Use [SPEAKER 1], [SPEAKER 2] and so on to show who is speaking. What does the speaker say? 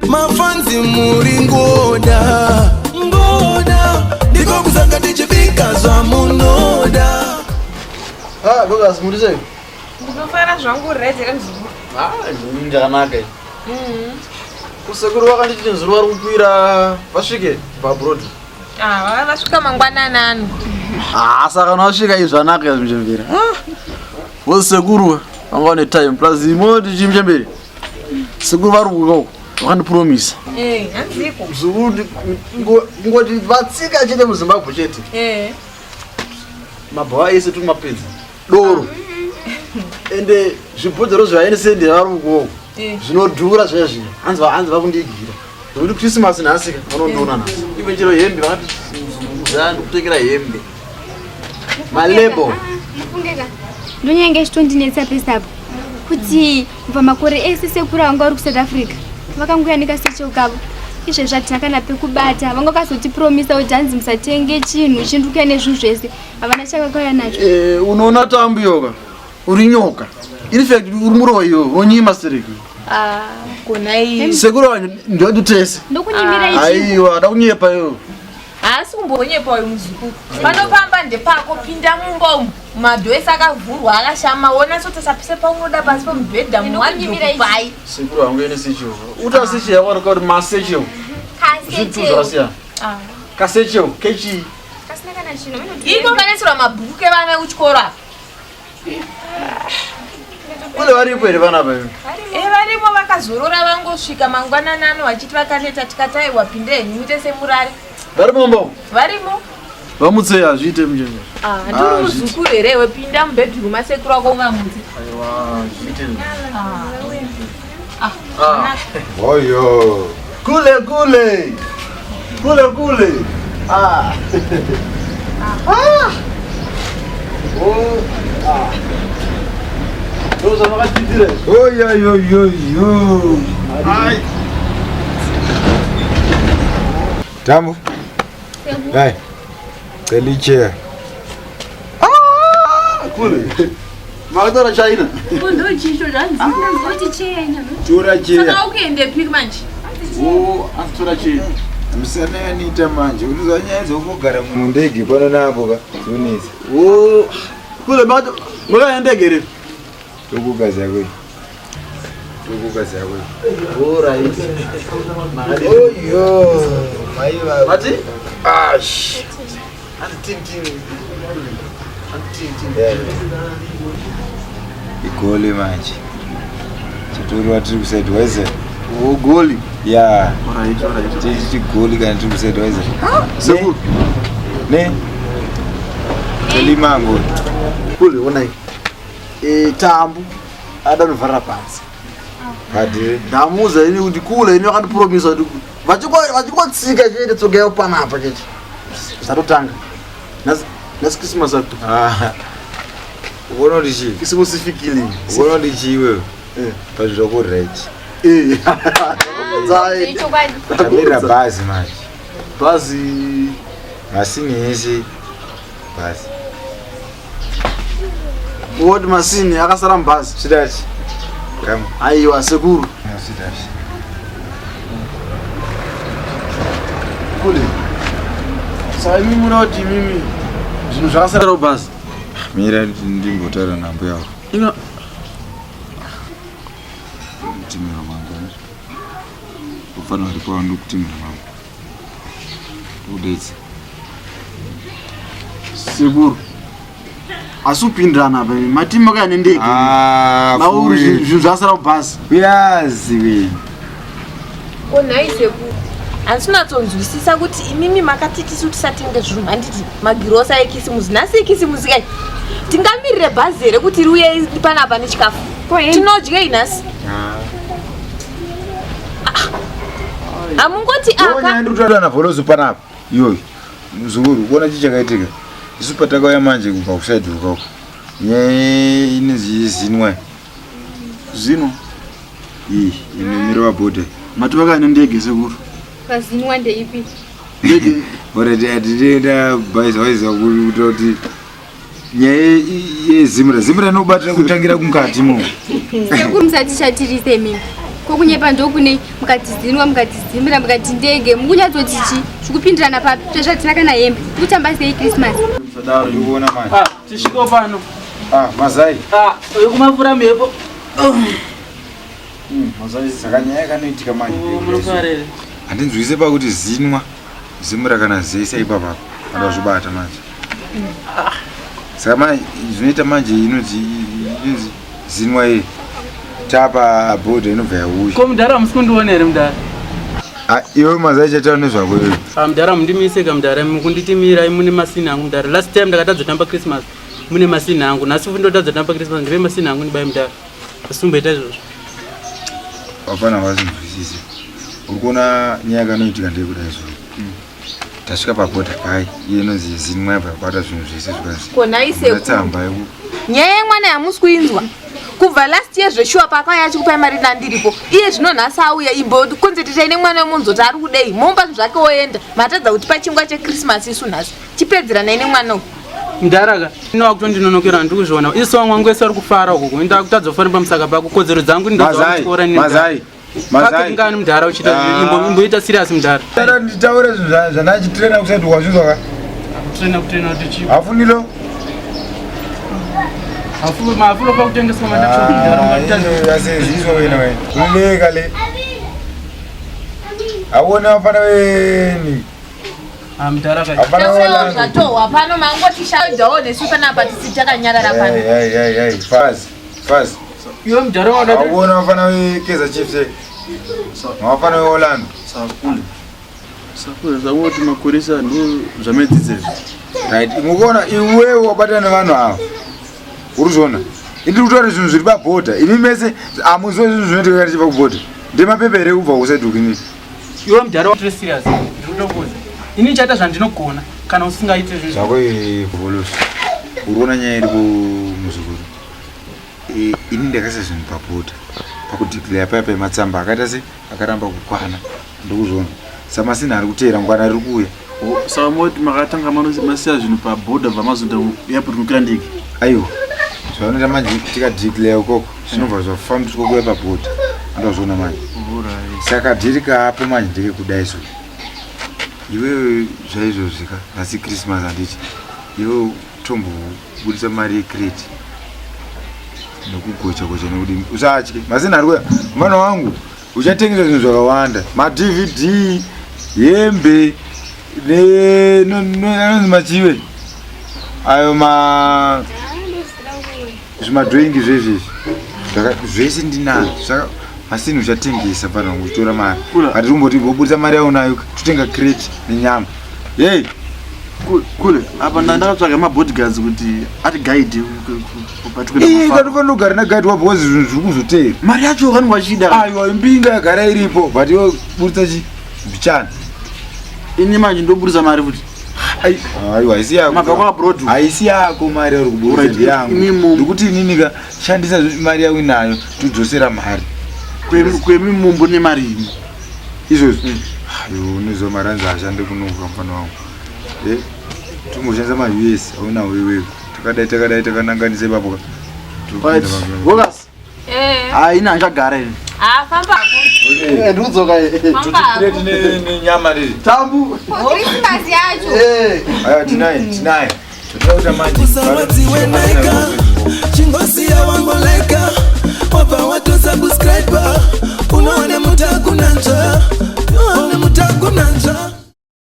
[SPEAKER 1] Mafanzi muri ngoda ndiko kuzanga tichipika zva munoda.
[SPEAKER 2] Lucas, muri sei?
[SPEAKER 3] Ndinofara zvangu redzera mzuru.
[SPEAKER 2] Ndakanaka. Kusekuru wakanditi nzuru vari kukwira vasvike pabrod.
[SPEAKER 3] Vasvika mangwananani.
[SPEAKER 2] Saka nasvika izvi zvanaka zvimuchemberi. Vosekuru vanga vane time plus imo tichimuchemberi. Sekuru vari kukauko vakandipromisa.
[SPEAKER 3] Hanziko.
[SPEAKER 2] Zuru ngoti vatsika chete muZimbabwe chete. Mabhawa ese turi mapedza. Doro. Ende zvibhodhero zvaainisendera vari kukauko. Zvinodhura zvezvi. Hanzi vakundigira. Nokuti Christmas nhasika vanondiona nhasi. Iwe chero hembe vakati ndikutekera hembe. Malebo.
[SPEAKER 4] Ndonyenge chitondinetsa pesapo kuti kubva makore ese sekuru vangu vari kuSouth Africa vakangoyanika sechokavo izvezvi hatina kana pekubata vanga vakazotipromisa kuti hanzi musatenge chinhu chinduka nezvinhu zvese havana chakakauya nacho.
[SPEAKER 2] Unoona tambu yoga uri nyoka in fact uri murova iyo unonyima sereki.
[SPEAKER 3] Konai
[SPEAKER 2] sekuru vanyu ndodutese
[SPEAKER 4] ndokunyimira ichi.
[SPEAKER 2] Aiwa ndakunyepa iyo.
[SPEAKER 3] Asi kumbonyepa uyu muzukuru. Panopamba ndepako pinda mumba madho ese akavhurwa akashama wona sotosapise paunoda pasi pemubhedha muwanyirai.
[SPEAKER 2] Sekuru vangu ene sechiwo. Uta sechiwo yawanika kuti masechiwo. Kasecheo. Kasecheo kechi.
[SPEAKER 4] Kasina kana chino.
[SPEAKER 3] Iko kanesura mabhuku kevana kuchikora.
[SPEAKER 2] Kule varipo ere vana vayo?
[SPEAKER 3] Varipo vakazorora vangosvika mangwananano vachiti vakaneta tikati wapinde muite semurari.
[SPEAKER 2] Varimo mbo?
[SPEAKER 3] Varimo.
[SPEAKER 2] Vamutse azviite mujeni.
[SPEAKER 3] Ndiri muzukuru here wepinda mubedroom asekuru wako ungamutse.
[SPEAKER 2] Aiwa, zviite.
[SPEAKER 1] Oyo.
[SPEAKER 2] Kule. Doza vakatitire.
[SPEAKER 1] Oyo. Ai. Tambu. Hai. Keliche.
[SPEAKER 2] Kule. Makadora China.
[SPEAKER 4] Ndo chisho zvanzi ndoti chenya.
[SPEAKER 1] Tora che.
[SPEAKER 3] Saka ukaende piki manje.
[SPEAKER 2] Tora che.
[SPEAKER 1] Musana yanita manje. Unozanyaza kugara mundege pano napo ka. Zunisi.
[SPEAKER 2] Kule makaendege ri.
[SPEAKER 1] Tokugaza kwe.
[SPEAKER 2] Alright.
[SPEAKER 1] Oyo. Maiwa.
[SPEAKER 2] Mati?
[SPEAKER 1] Ash.
[SPEAKER 2] Anti.
[SPEAKER 1] Igoli manje. Chitori watiri kusaid waize.
[SPEAKER 2] Goli.
[SPEAKER 1] Yeah.
[SPEAKER 2] Alright.
[SPEAKER 1] Chichi goli kana tiri kusaid waize.
[SPEAKER 2] Sekuru.
[SPEAKER 1] Ne. Elimango.
[SPEAKER 2] Kule onai. Tambu adanuvhara pasi.
[SPEAKER 1] Hadire.
[SPEAKER 2] Ndamuza ini kuti kule ini vakandipromisa kuti vachikotsika chete tsoga yawo panapa chete. Zvatotanga. Nasi Christmas ato.
[SPEAKER 1] Uona ndichi.
[SPEAKER 2] Christmas ifikile.
[SPEAKER 1] Uona ndichi iwe. Pazviro ko right.
[SPEAKER 2] Zai.
[SPEAKER 1] Tamira bhazi manje.
[SPEAKER 2] Bhazi.
[SPEAKER 1] Masini yese. Bhazi.
[SPEAKER 2] Wodi masini akasara mbhazi.
[SPEAKER 1] Chidati. Kama.
[SPEAKER 2] Aiwa sekuru.
[SPEAKER 1] Chidati.
[SPEAKER 2] Kule. Sai mimi unoti mimi. Zvinhu zvakasara bhazi.
[SPEAKER 1] Mira ndingotara nambo yako.
[SPEAKER 2] Ino
[SPEAKER 1] kutimira mangwana. Ufana uri kwa ndo kutimira mangu. Udetsi.
[SPEAKER 2] Sekuru. Asupindrana baby. Matima kana ndege. Mauri zvinhu zvasara bhazi.
[SPEAKER 1] Uyazi we.
[SPEAKER 3] Konai sekuru. Handinatsonzwisisa kuti imimi makatitisi kuti tisatenge zvinhu handiti magirosa ekisimusi nhasi ekisimusi kai tingamirire bhazi here kuti riuye panapa nechikafu tinodyei nhasi hamungoti aka
[SPEAKER 1] ndikutadana vholozo panapa iyoyo muzukuru kuona chichakaitika isu patakauya manje kubva kusaidi ukako nyaya inonzi zinwa
[SPEAKER 2] zino
[SPEAKER 1] inomira wabhodha
[SPEAKER 2] mativa kana ndege sekuru
[SPEAKER 4] Kazinwa ndeipi?
[SPEAKER 2] Ndege.
[SPEAKER 1] Already atitenda bhazi waiza kuti nyaya yezimura inobatira kutangira mukati mo.
[SPEAKER 4] Sekuru musati chatirise mimi. kokunyepa ndokune mukatizinwa mukatizimira mukati ndege mukunyatsotiti zvikupindirana papi zvezvatina kana hembe kutamba sei Christmas
[SPEAKER 1] Uona manje.
[SPEAKER 2] Tishiko pano.
[SPEAKER 1] Mazai.
[SPEAKER 2] Ukumavura mhepo.
[SPEAKER 1] Mazai sakanyaya kanoitika manje.
[SPEAKER 2] Munofarere.
[SPEAKER 1] Handinzwise pakuti zinwa zimura kana zese ipapa andazvibata manje. Saka manje zvinoita manje inonzi zinwa iyi tapa bhodha inobva yauya.
[SPEAKER 2] Ko mudhara musikundiona here mudhara?
[SPEAKER 1] Iwe Mazai chataura nezvako iwe.
[SPEAKER 2] Mudhara mundimiseka mudhara mukunditimira mune masini angu mudhara. Last time ndakatadza tamba Christmas mune masini angu. Nhasi ndotadza tamba Christmas ndive masini angu ndibai mudhara. Asumboita izvozvo.
[SPEAKER 1] Wafana wazinzwisise. Uri kuona nyaya kanoitika ndeyekuda izvo. Tasvika pabhodha pai iye inonzi zinwa yabva yabata zvinhu zvese zvikasi.
[SPEAKER 3] Kona iseku.
[SPEAKER 1] Ndatsamba yeku.
[SPEAKER 3] Nyaya yemwana yamusi kuinzwa. Kubva last year zveshuwa pakauya achikupai mari nandiripo. Iye zvino Nhasi auya imbo konzertai nemwana wemunzoti ari kudei. Momba zvake oenda. Matadza kuti pachingwa cheChristmas isu Nhasi. Chipedzerana nemwana uyu.
[SPEAKER 2] Mudharaka inowa kutondinonokera ndikuzviona. Isu wamwangu wese ari kufara ukoko. Inda kutadza kufara pamusaka pako. Kodzero dzangu ndindodzakora nini.
[SPEAKER 1] Mazai.
[SPEAKER 2] Mazai. Ngani mudhara uchita imboita serious mudhara.
[SPEAKER 1] Tara nditaure zvinhu zvanachitrena kusati wazvinzwa ka?
[SPEAKER 2] Kutrena kuti chipi?
[SPEAKER 1] Hafunilo?
[SPEAKER 2] Mafulo pakutengeswa mudhara.
[SPEAKER 1] Asezizwa wena wena. Uleka le. Awona wafana weni.
[SPEAKER 2] Mudhara ka.
[SPEAKER 3] Taura zvatohwa pano mangoti shajawo nesu panapa tisitakanyarara pano.
[SPEAKER 1] Fast.
[SPEAKER 2] Iwe mudhara wada.
[SPEAKER 1] Awona wafana wekeza Chiefs. Wafana weOrlando.
[SPEAKER 5] Sakura zawoti makoresa ndo zvamedzidzezvo.
[SPEAKER 1] Right. Mukuona iwewe wabatana nevanhu ava. Uruzvona. Ndiri kutaura zvinhu zviri pabhodha. Imi mese amuzwe zvinhu zvinoitika kana chipa kubhodha. Ndemapepere ekubva kusaidukini.
[SPEAKER 2] Iwe mudhara wati serious. Ndikutokuza. Ini ndichaita zvandinogona kana usingaite zvinhu.
[SPEAKER 1] Zvako ivolosi. Uriona nyaya iri kumuzukuru. Ini ndakaisa zvinhu pabhodha. Pakudhikilera paya pematsamba akaita se akaramba kukwana. Ndokuzvona. Samasina ari kuteera ngwana ari kuuya.
[SPEAKER 5] Saka moti makatanga masiya zvinhu pabhodha bvamazonda yapurukira ndege.
[SPEAKER 1] Aiwa. Zvanoita manje tikadhikilera ukoko zvinobva zvafambiswa kuuya pabhodha. Ndozvona manje. Saka dhirika apo manje ndeke kudai so. Iwewe zvaizvozvika nhasi Christmas handiti. Iwe tombobudisa mari yekreti. Nokugocha-gocha nekuti usatye. Masina ari kuya mwana wangu uchatengesa zvinhu zvakawanda. Ma-DVD, hembe, anonzi machiwe. Ayo zvimadroingi zvezvezvi. Zvese ndinazvo. Saka masini uchatengesa panangu uchitora mari. Hati umboti bobudisa mari yaunayo totenga kreti nenyama. Yei.
[SPEAKER 5] Kule, apa ndakatsvaga mabodyguards kuti ati guide
[SPEAKER 1] patukira mafamba. Ndatofanira kugara naguide wabo because zvinhu zviri kuzoteera.
[SPEAKER 5] Mari yacho vanhu vachida.
[SPEAKER 1] Aiwa imbinga yagara iripo but iwe budisa chibichana.
[SPEAKER 5] Ini manje ndobudisa mari kuti.
[SPEAKER 1] Aiwa haisi yako.
[SPEAKER 5] Mabva kwaabroad.
[SPEAKER 1] Haisi yako mari yauri kubudisa ndiyangu. Ndikuti inini shandisa mari yawe nayo todzosera mari.
[SPEAKER 5] Kwemimumbu nemari imi.
[SPEAKER 1] Izvozvo. Aiwa unozomaranza ashande kunoka mfana wangu. Tumoshandisa ma-US aunawo iwewe. Takadai takananganisa ipapo.
[SPEAKER 5] Vokas. Haina handichagara ini.
[SPEAKER 3] Famba hapo.
[SPEAKER 5] Ndikudzoka.
[SPEAKER 1] Kreti nenyama riri.
[SPEAKER 5] Tambu.
[SPEAKER 3] Christmas yacho.
[SPEAKER 1] Aya tinaye. Totakuta manje.
[SPEAKER 6] Kusawati wenaika. Chingosi ya wangu laika. Wapa watu subscriber. Unaone mutakunanja.